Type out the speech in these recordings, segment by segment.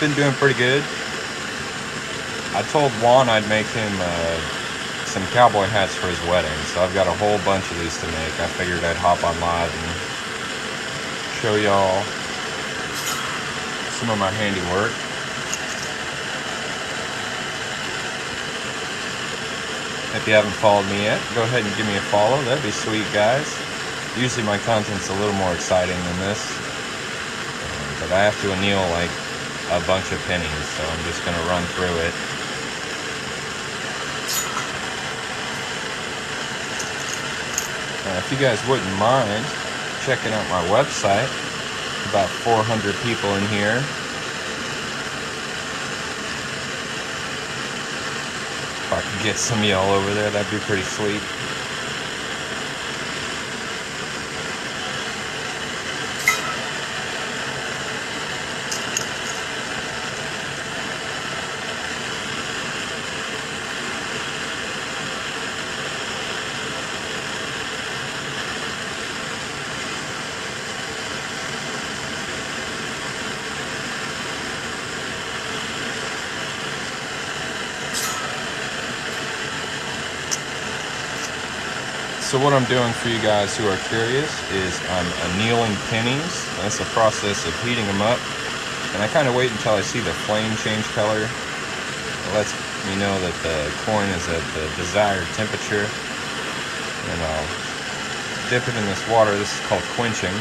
been doing pretty good. I told Juan I'd make him some cowboy hats for his wedding, so I've got a whole bunch of these to make. I figured I'd hop on live and show y'all some of my handiwork. If you haven't followed me yet, go ahead and give me a follow. That'd be sweet, guys. Usually my content's a little more exciting than this, but I have to anneal like a bunch of pennies, so I'm just going to run through it. If you guys wouldn't mind checking out my website, about 400 people in here. If I could get some of y'all over there, that'd be pretty sweet. So what I'm doing for you guys who are curious is I'm annealing pennies. That's the process of heating them up. And I kind of wait until I see the flame change color. It lets me know that the coin is at the desired temperature. And I'll dip it in this water. This is called quenching.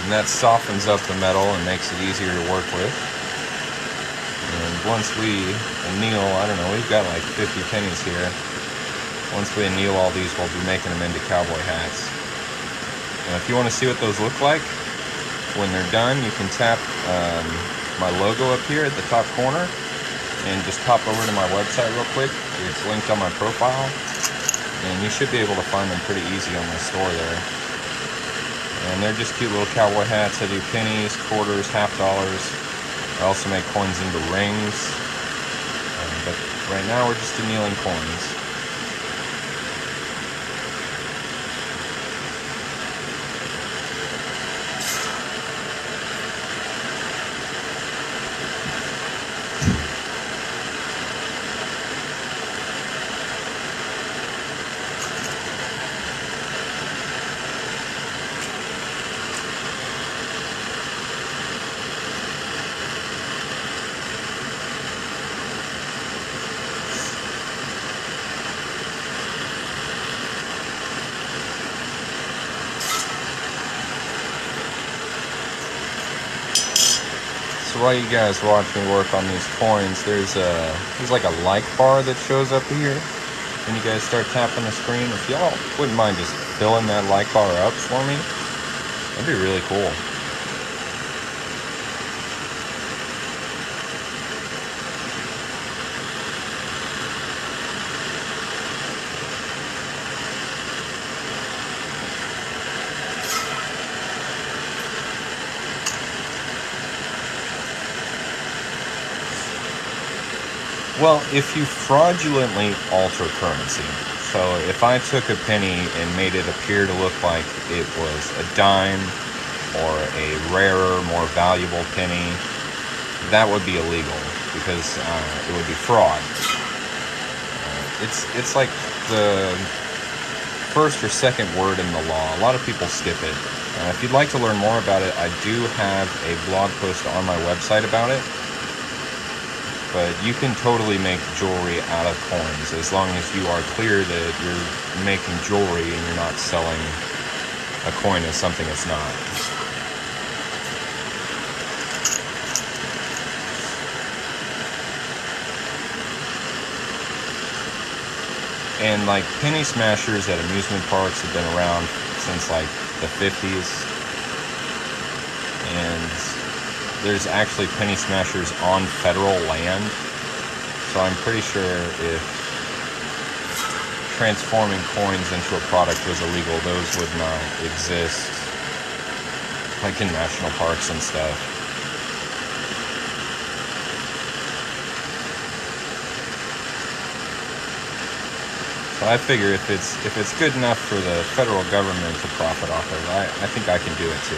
And that softens up the metal and makes it easier to work with. And once we anneal, I don't know, we've got like 50 pennies here. Once we anneal all these, we'll be making them into cowboy hats. And if you want to see what those look like when they're done, you can tap my logo up here at the top corner and just hop over to my website real quick. It's linked on my profile, and you should be able to find them pretty easy on my store there. And they're just cute little cowboy hats. I do pennies, quarters, $half. I also make coins into rings, but right now we're just annealing coins. So while you guys watch me work on these coins, there's like a like bar that shows up here when you guys start tapping the screen. If y'all wouldn't mind just filling that like bar up for me, that'd be really cool. Well, if you fraudulently alter currency, so if I took a penny and made it appear to look like it was a dime or a rarer, more valuable penny, that would be illegal because it would be fraud. It's like the first or second word in the law. A lot of people skip it. If you'd like to learn more about it, I do have a blog post on my website about it. But you can totally make jewelry out of coins as long as you are clear that you're making jewelry and you're not selling a coin as something it's not. And like penny smashers at amusement parks have been around since like the 50s. And there's actually penny smashers on federal land, so I'm pretty sure if transforming coins into a product was illegal, those would not exist, like in national parks and stuff. So I figure if it's good enough for the federal government to profit off of, I think I can do it too.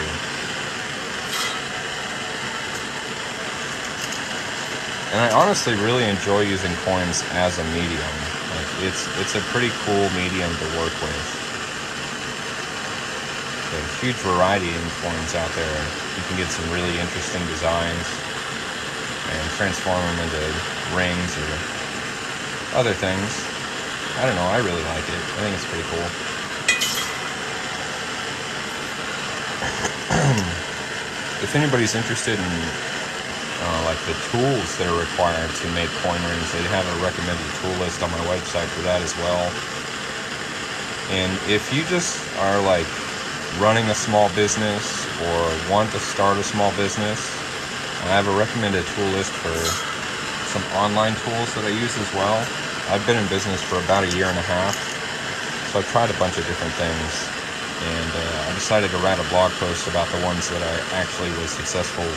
And I honestly really enjoy using coins as a medium. Like it's a pretty cool medium to work with. There's a huge variety in coins out there. You can get some really interesting designs and transform them into rings or other things. I don't know, I really like it. I think it's pretty cool. If anybody's interested in like the tools that are required to make coin rings, they have a recommended tool list on my website for that as well. And if you just are like running a small business or want to start a small business, I have a recommended tool list for some online tools that I use as well. I've been in business for about 1.5 years, so I've tried a bunch of different things, and I decided to write a blog post about the ones that I actually was successful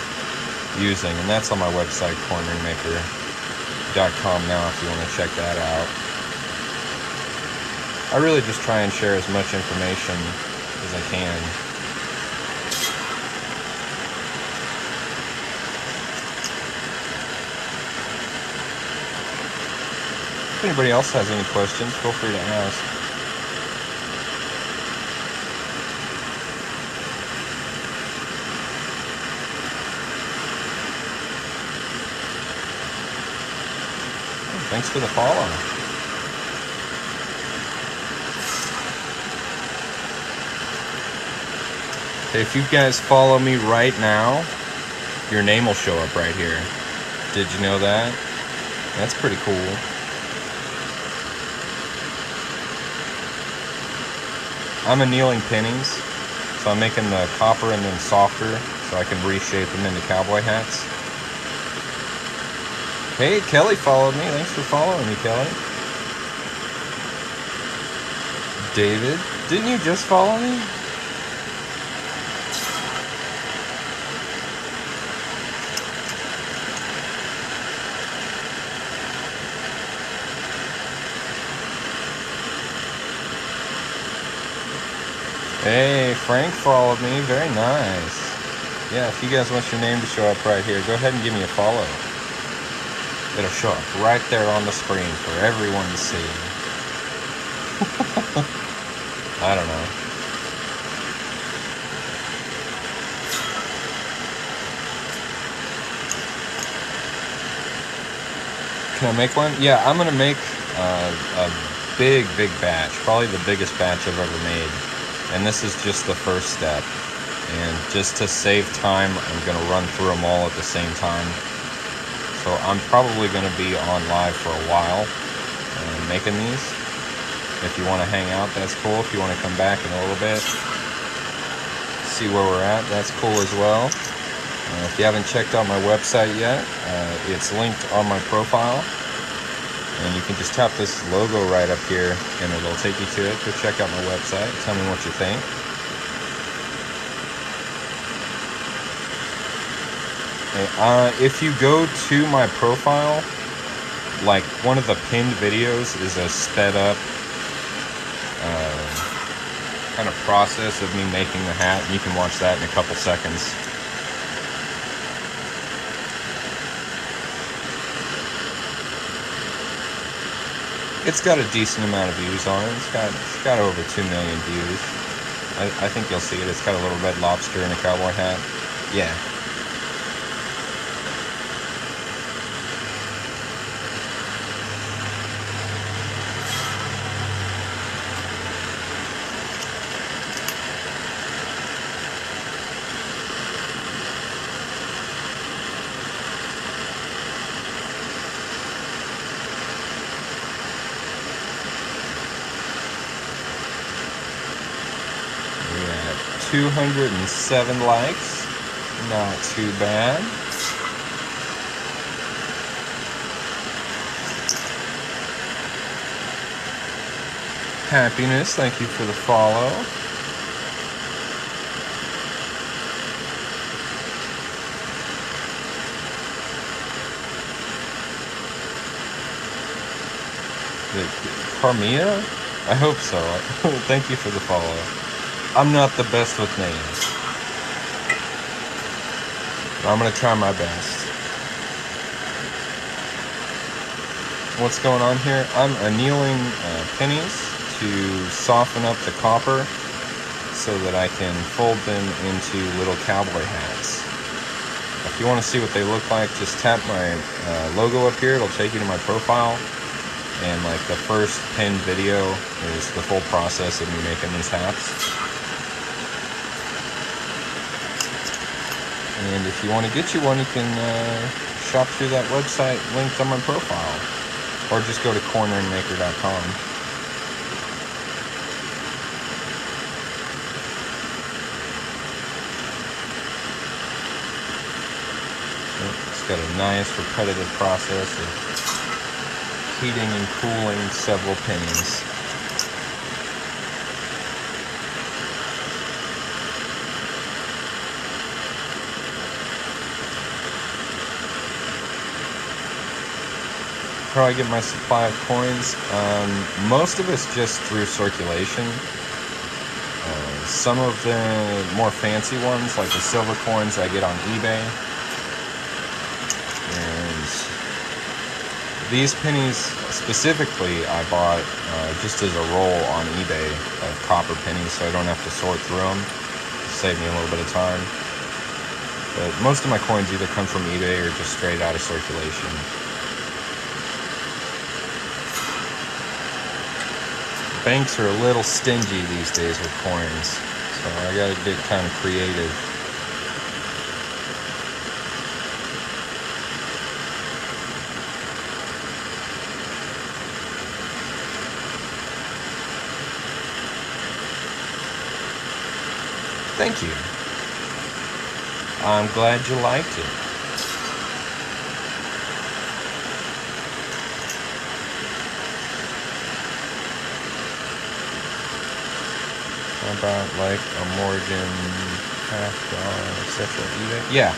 using, and that's on my website, coinringmaker.com now, if you want to check that out. I really just try and share as much information as I can. If anybody else has any questions, feel free to ask. Thanks for the follow. Okay, if you guys follow me right now, your name will show up right here. Did you know that? That's pretty cool. I'm annealing pennies, so I'm making the copper and then softer so I can reshape them into cowboy hats. Hey, Kelly followed me. Thanks for following me, Kelly. David, didn't you just follow me? Hey, Frank followed me. Very nice. Yeah, if you guys want your name to show up right here, go ahead and give me a follow. It'll show up right there on the screen for everyone to see. I don't know. Can I make one? Yeah, I'm going to make a big batch. Probably the biggest batch I've ever made. And this is just the first step. And just to save time, I'm going to run through them all at the same time. So I'm probably going to be on live for a while making these. If you want to hang out, that's cool. If you want to come back in a little bit, see where we're at, that's cool as well. If you haven't checked out my website yet, it's linked on my profile. And you can just tap this logo right up here and it'll take you to it. Go check out my website. Tell me what you think. If you go to my profile, like one of the pinned videos is a sped up kind of process of me making the hat, and you can watch that in a couple seconds. It's got a decent amount of views on it. It's got over 2 million views. I think you'll see it. It's got a little red lobster and a cowboy hat. Yeah. We have 207 likes. Not too bad. Happiness, thank you for the follow. Carmia? I hope so. Thank you for the follow. I'm not the best with names, but I'm going to try my best. what's going on here. I'm annealing pennies to soften up the copper so that I can fold them into little cowboy hats. If you want to see what they look like, just tap my logo up here. It'll take you to my profile. And like the first pinned video is the full process of me making these hats. And if you want to get you one, you can shop through that website linked on my profile. Or just go to corneringmaker.com. It's got a nice repetitive process of heating and cooling several pennies. How I get my supply of coins? Most of it's just through circulation. Some of the more fancy ones, like the silver coins, I get on eBay. And these pennies specifically I bought just as a roll on eBay of copper pennies, so I don't have to sort through them. Save me a little bit of time. But most of my coins either come from eBay or just straight out of circulation. Banks are a little stingy these days with coins, so I gotta get kind of creative. Thank you. I'm glad you liked it. About like a Morgan $half, etc. eBay. Yeah,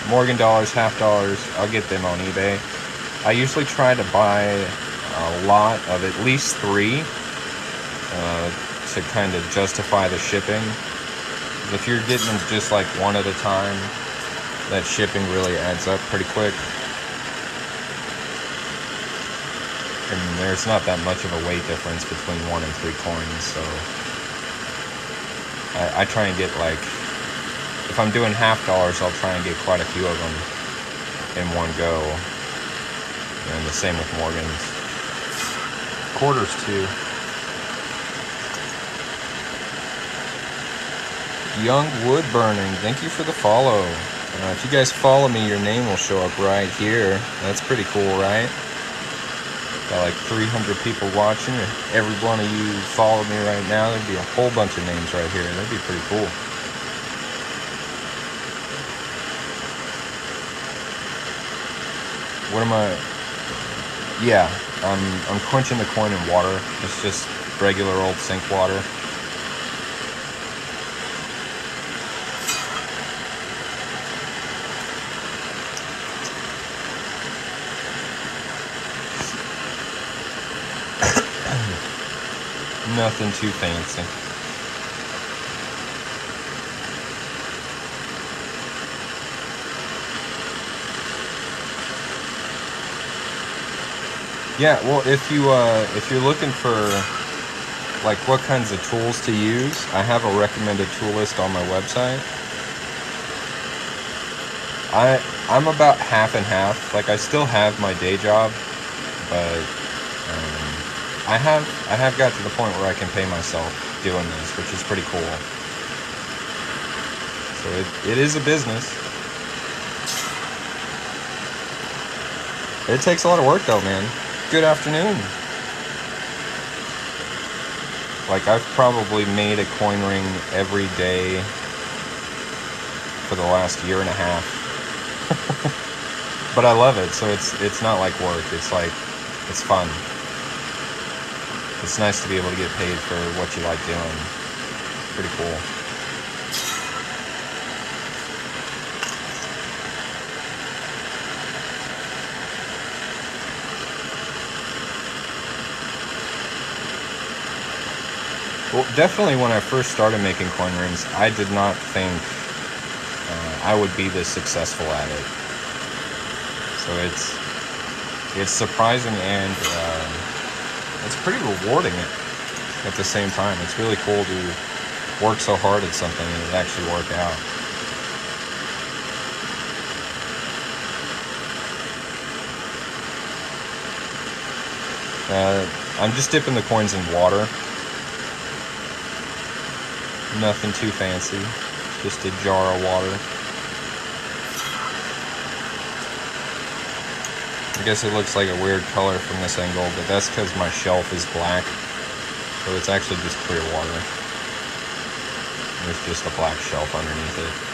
Morgan dollars, $half. I'll get them on eBay. I usually try to buy a lot of at least 3 to kind of justify the shipping. If you're getting them just like one at a time, that shipping really adds up pretty quick. And there's not that much of a weight difference between 1 and 3 coins, so I try and get like, if I'm doing $half, I'll try and get quite a few of them in one go. And the same with Morgans. Quarters too. Young Wood Burning, thank you for the follow. If you guys follow me, your name will show up right here. That's pretty cool, right? Got like 300 people watching. If every one of you follow me right now, there'd be a whole bunch of names right here. That'd be pretty cool. What am I? Yeah, I'm quenching the coin in water. It's just regular old sink water. Nothing too fancy. Yeah, well, if you're looking for like what kinds of tools to use, I have a recommended tool list on my website. I'm about half and half. Like, I still have my day job, but I have got to the point where I can pay myself doing this, which is pretty cool. So it is a business. It takes a lot of work though, man. Good afternoon. Like, I've probably made a coin ring every day for the last year and a half. But I love it, so it's not like work. It's like, it's fun. It's nice to be able to get paid for what you like doing. Pretty cool. Well, definitely when I first started making coin rings, I did not think I would be this successful at it. So It's surprising and it's pretty rewarding at the same time. It's really cool to work so hard at something and it actually work out. I'm just dipping the coins in water. Nothing too fancy. Just a jar of water. I guess it looks like a weird color from this angle, but that's because my shelf is black. So it's actually just clear water. There's just a black shelf underneath it.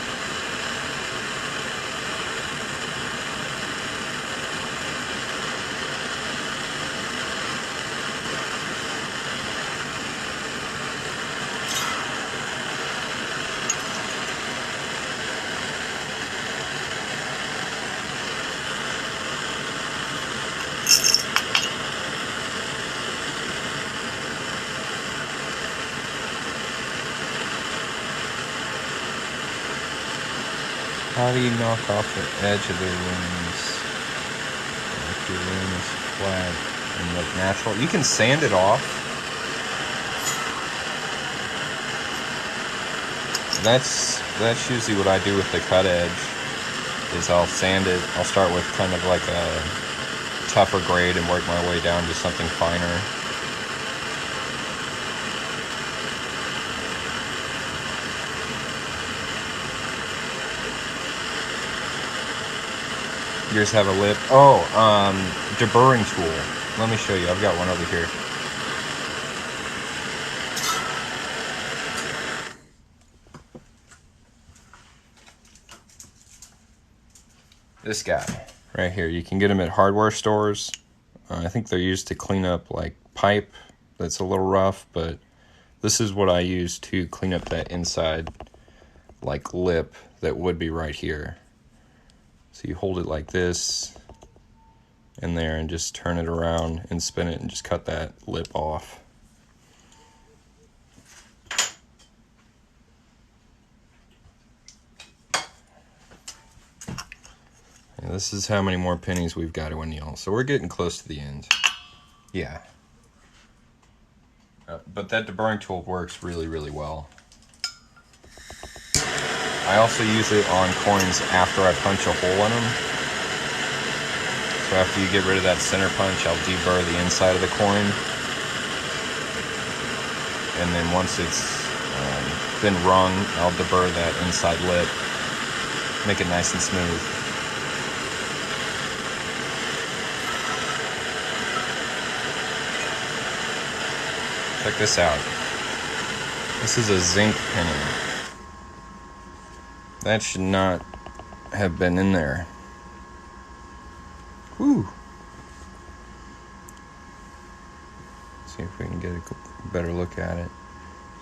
How do you knock off the edge of the rings? If your ring is flat and look natural. You can sand it off. That's usually what I do with the cut edge. Is I'll sand it. I'll start with kind of like a tougher grade and work my way down to something finer. Yours have a lip. Oh, Deburring Tool. Let me show you. I've got one over here. This guy right here. You can get them at hardware stores. I think they're used to clean up like pipe that's a little rough, but this is what I use to clean up that inside like lip that would be right here. So you hold it like this in there and just turn it around and spin it and just cut that lip off. And this is how many more pennies we've got to anneal. So we're getting close to the end. Yeah. But that deburring tool works really, really well. I also use it on coins after I punch a hole in them. So after you get rid of that center punch, I'll deburr the inside of the coin. And then once it's been rung, I'll deburr that inside lip. Make it nice and smooth. Check this out. This is a zinc penny. That should not have been in there. Whew. Let's see if we can get a better look at it.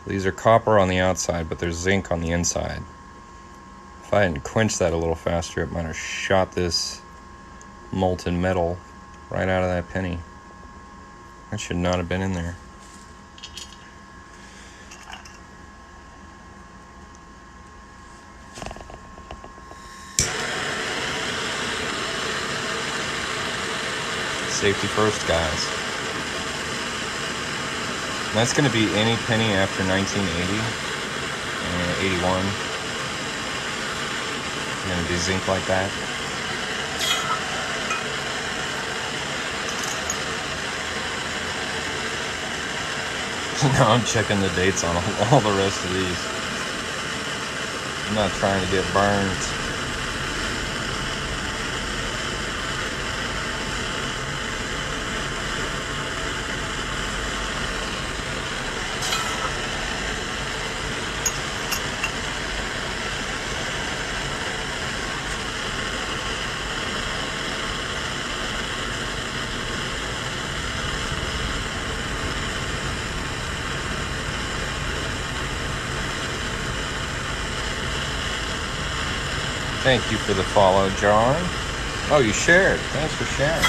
So these are copper on the outside, but there's zinc on the inside. If I hadn't quenched that a little faster, it might have shot this molten metal right out of that penny. That should not have been in there. Safety first, guys. And that's going to be any penny after 1980 and 81. Going to do zinc like that. Now I'm checking the dates on all the rest of these. I'm not trying to get burned. Thank you for the follow, John. Oh, you shared. Thanks for sharing.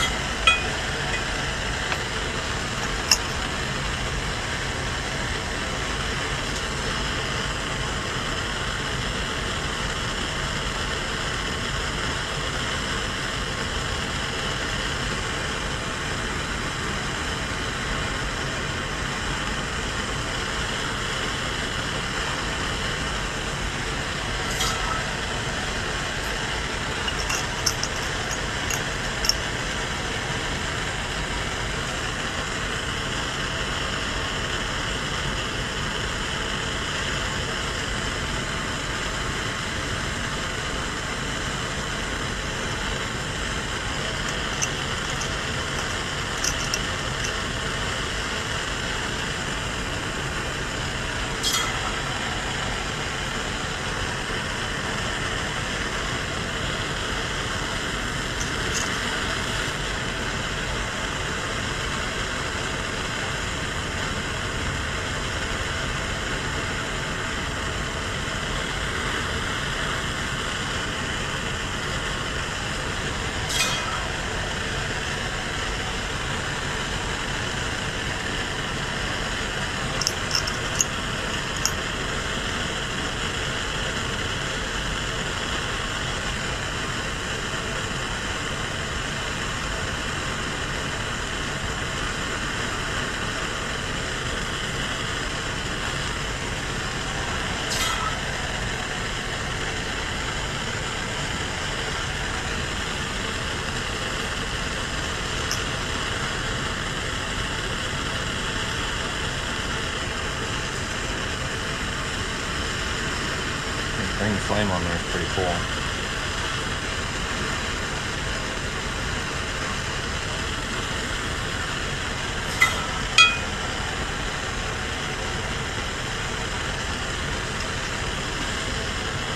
twin flame on there is pretty cool.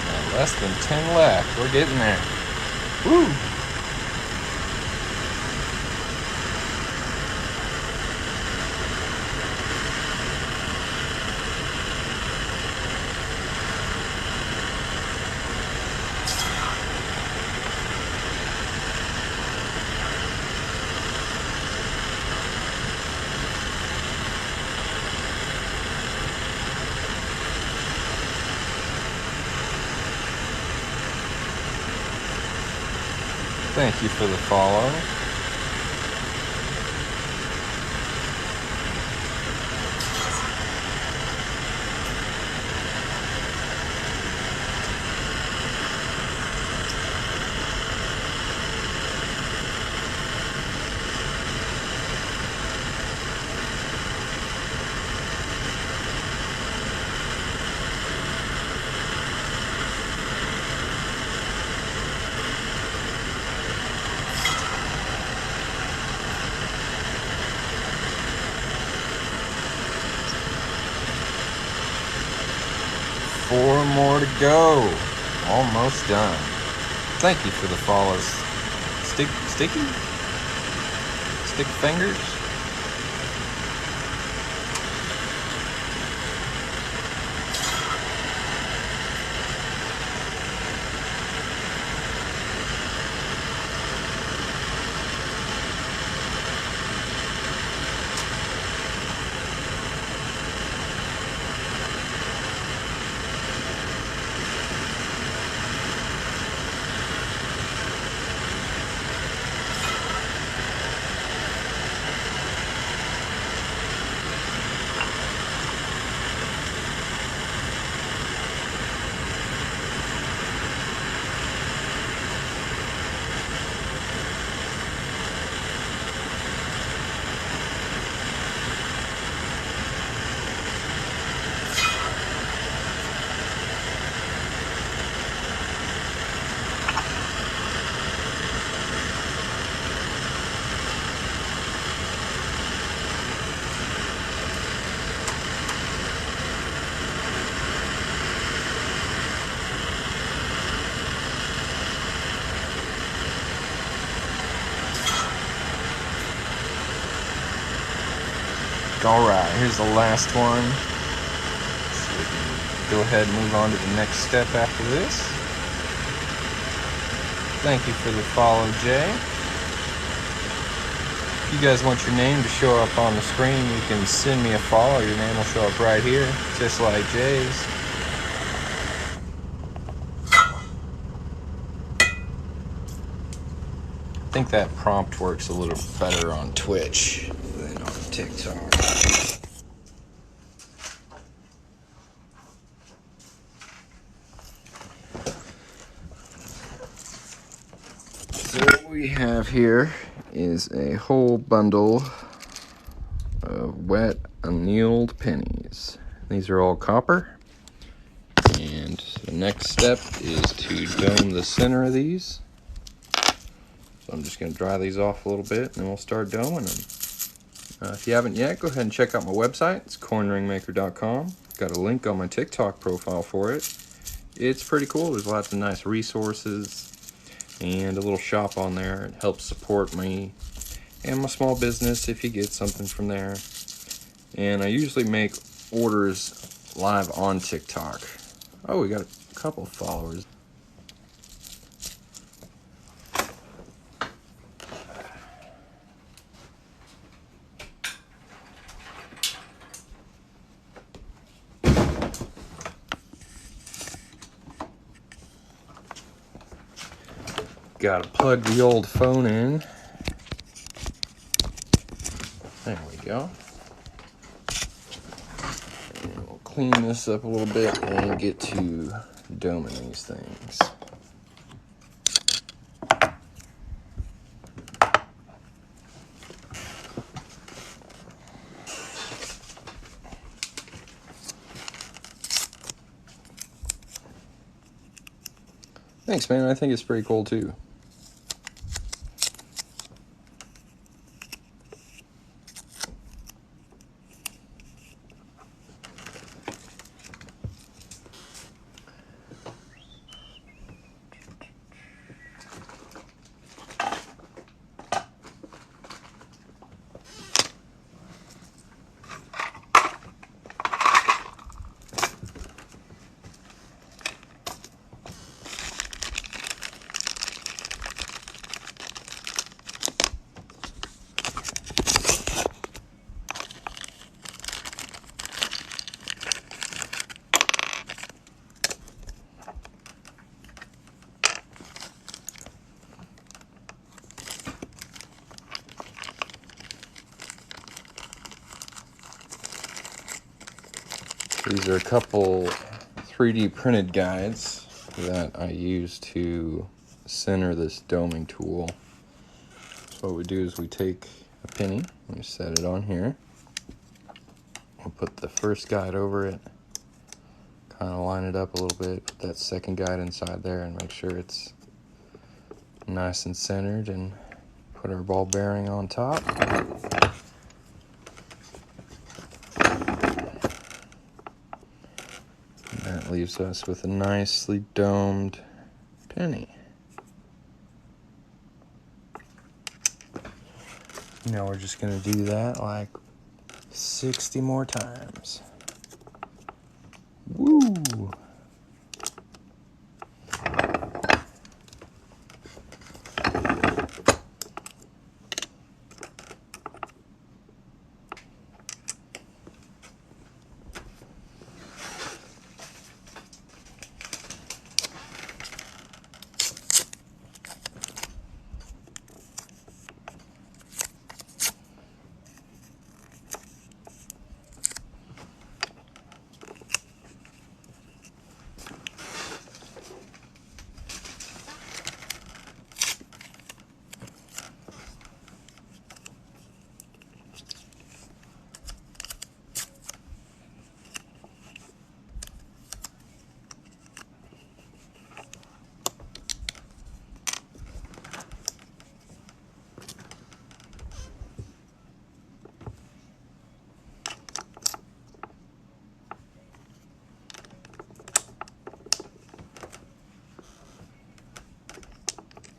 And less than 10 left. We're getting there. Woo! Thank you for the follow. Four more to go. Almost done. Thank you for the follows. Stick fingers. Alright, here's the last one. So we can go ahead and move on to the next step after this. Thank you for the follow, Jay. If you guys want your name to show up on the screen, you can send me a follow. Your name will show up right here, just like Jay's. I think that prompt works a little better on Twitch than on TikTok. So what we have here is a whole bundle of wet annealed pennies. These are all copper. And the next step is to dome the center of these. So I'm just going to dry these off a little bit, and then we'll start doming them. If you haven't yet, go ahead and check out my website. It's coinringmaker.com. Got a link on my TikTok profile for it. It's pretty cool. There's lots of nice resources and a little shop on there. It helps support me and my small business if you get something from there. And I usually make orders live on TikTok. Oh, we got a couple followers. Gotta plug the old phone in. There we go. And we'll clean this up a little bit and get to doming these things. Thanks, man. I think it's pretty cool too. These are a couple 3D printed guides that I use to center this doming tool. So what we do is we take a penny, we set it on here, we'll put the first guide over it, kind of line it up a little bit, put that second guide inside there and make sure it's nice and centered, and put our ball bearing on top. That leaves us with a nicely domed penny. Now we're just going to do that like 60 more times. Woo!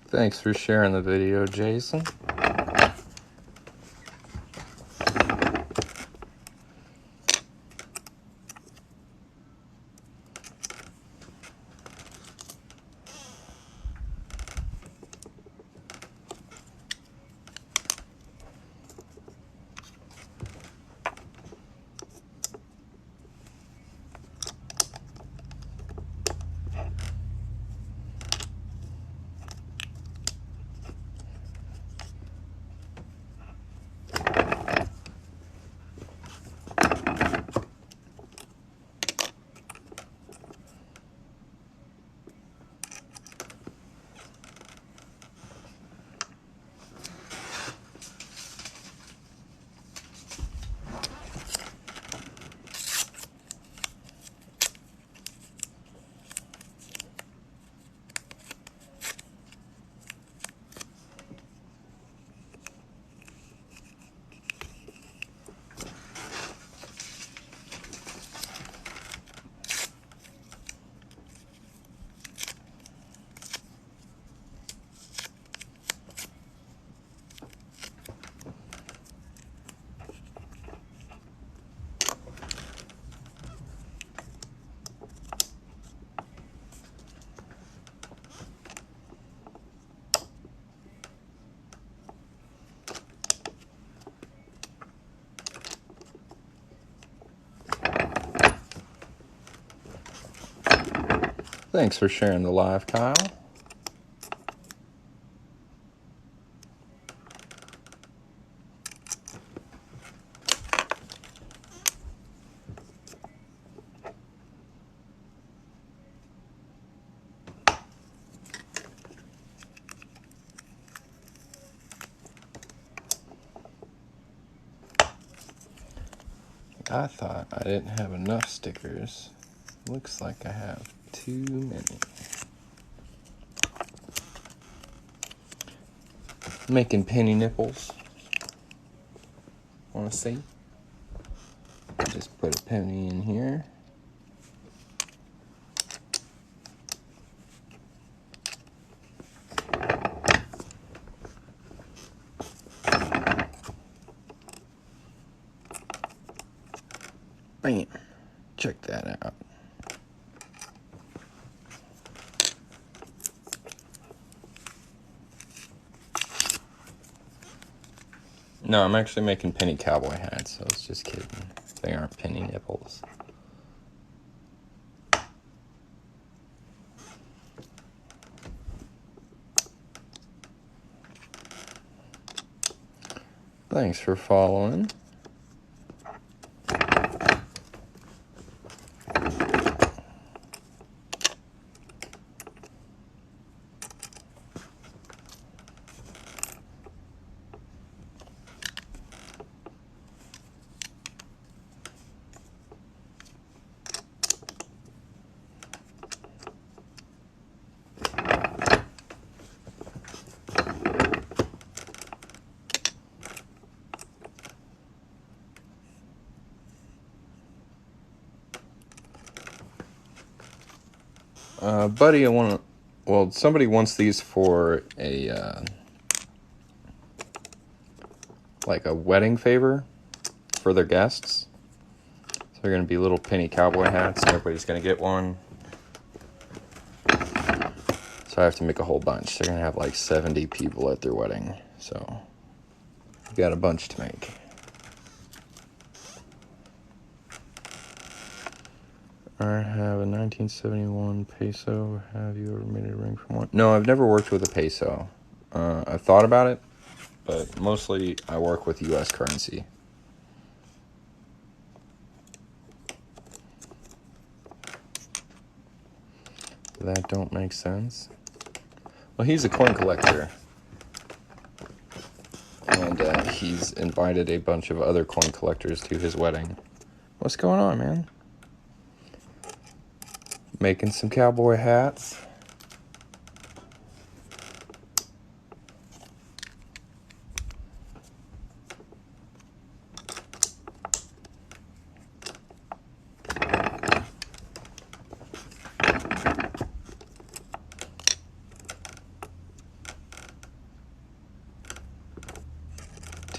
Thanks for sharing the video, Jason. Thanks for sharing the live, Kyle. I thought I didn't have enough stickers. Looks like I have too many. Making penny nipples. Want to see? Just put a penny in here. Bam. Check that out. No, I'm actually making penny cowboy hats, so I was just kidding. They aren't penny nipples. Thanks for following. Buddy, somebody wants these for a, like a wedding favor for their guests. So they're going to be little penny cowboy hats, and everybody's going to get one. So I have to make a whole bunch. They're going to have like 70 people at their wedding, so I've got a bunch to make. I have a 1971 peso. Have you ever made a ring from one? No, I've never worked with a peso. I've thought about it, but mostly I work with U.S. currency. That don't make sense. Well, he's a coin collector, and he's invited a bunch of other coin collectors to his wedding. What's going on, man? Making some cowboy hats.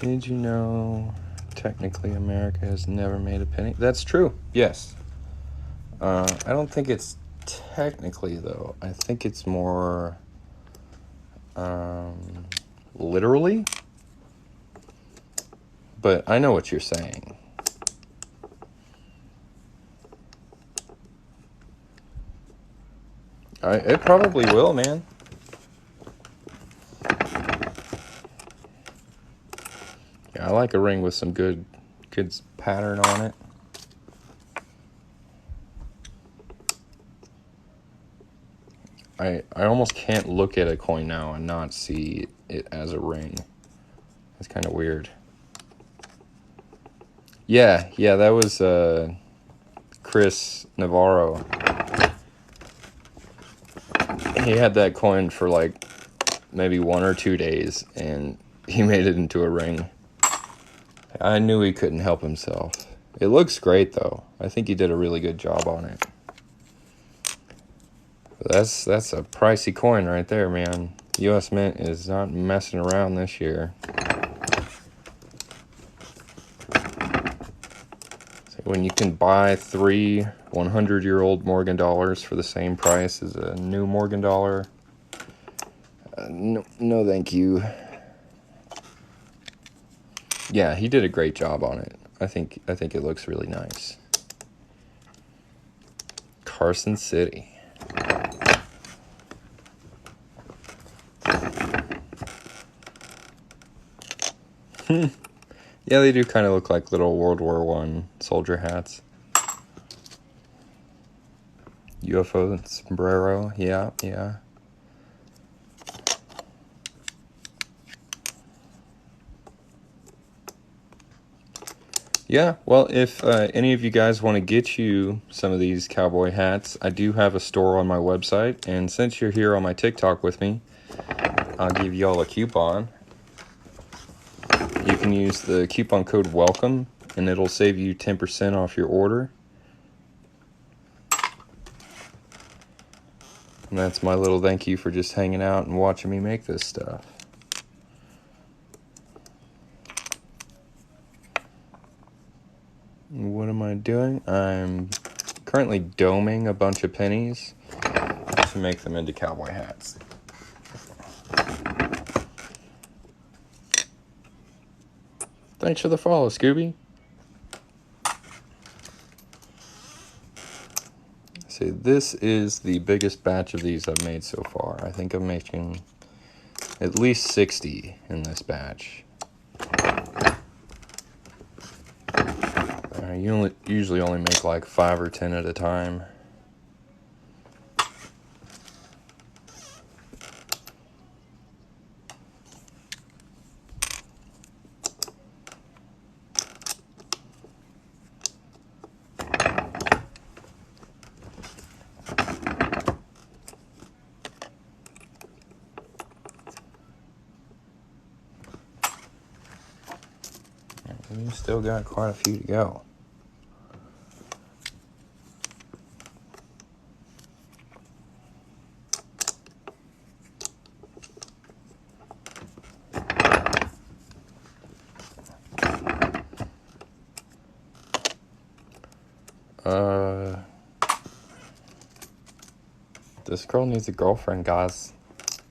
Did you know technically America has never made a penny? That's true, yes. I don't think it's technically, though. I think it's more literally. But I know what you're saying. It probably will, man. Yeah, I like a ring with some good pattern on it. I almost can't look at a coin now and not see it as a ring. That's kind of weird. Yeah, that was Chris Navarro. He had that coin for like maybe 1 or 2 days, and he made it into a ring. I knew he couldn't help himself. It looks great, though. I think he did a really good job on it. That's a pricey coin right there, man. U.S. Mint is not messing around this year. So when you can buy 3 100-year-old Morgan dollars for the same price as a new Morgan dollar, no thank you. Yeah, he did a great job on it. I think it looks really nice. Carson City. Yeah, they do kind of look like little World War I soldier hats. UFO and sombrero, yeah. Yeah, well, if any of you guys want to get you some of these cowboy hats, I do have a store on my website, and since you're here on my TikTok with me, I'll give y'all a coupon. can use the coupon code WELCOME, and it'll save you 10% off your order. And that's my little thank you for just hanging out and watching me make this stuff. What am I doing? I'm currently doming a bunch of pennies to make them into cowboy hats. Thanks for the follow, Scooby. See, this is the biggest batch of these I've made so far. I think I'm making at least 60 in this batch. You usually only make like 5 or 10 at a time. We still got quite a few to go. This girl needs a girlfriend, guys.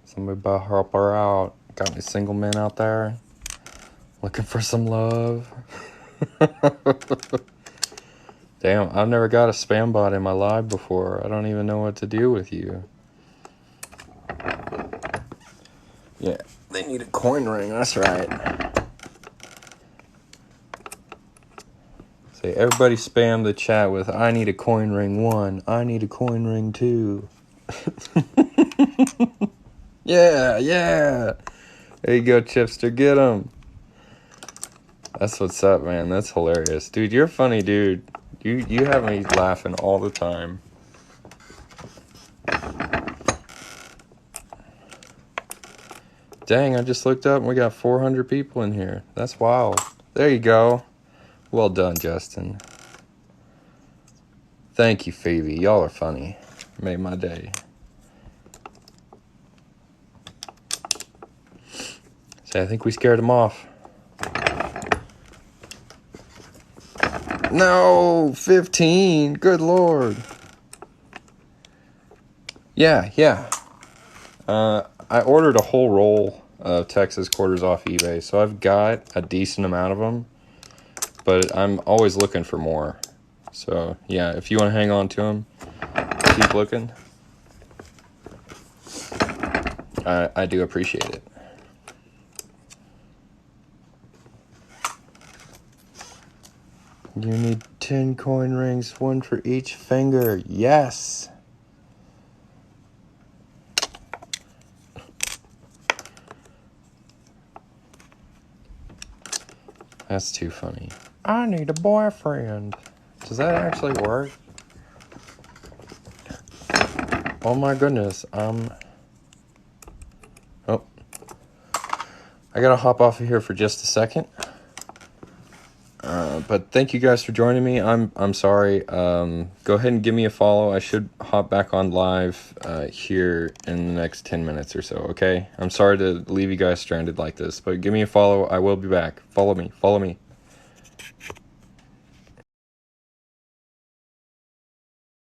Somebody better help her out. Got any single men out there looking for some love? Damn, I've never got a spam bot in my live before. I don't even know what to do with you. Yeah, they need a coin ring, that's right. Say, everybody spam the chat with, I need a coin ring 1, I need a coin ring 2. Yeah. There you go, Chipster, get him. That's what's up, man. That's hilarious. Dude, you're a funny dude. You have me laughing all the time. Dang, I just looked up and we got 400 people in here. That's wild. There you go. Well done, Justin. Thank you, Phoebe. Y'all are funny. Made my day. See, I think we scared him off. No, 15. Good Lord. Yeah. I ordered a whole roll of Texas quarters off eBay, so I've got a decent amount of them, but I'm always looking for more. So, yeah, if you want to hang on to them, keep looking. I do appreciate it. You need 10 coin rings, 1 for each finger. Yes. That's too funny. I need a boyfriend. Does that actually work? Oh my goodness. Oh. I gotta hop off of here for just a second. But thank you guys for joining me. I'm sorry. Go ahead and give me a follow. I should hop back on live here in the next 10 minutes or so, okay? I'm sorry to leave you guys stranded like this, but give me a follow. I will be back. Follow me.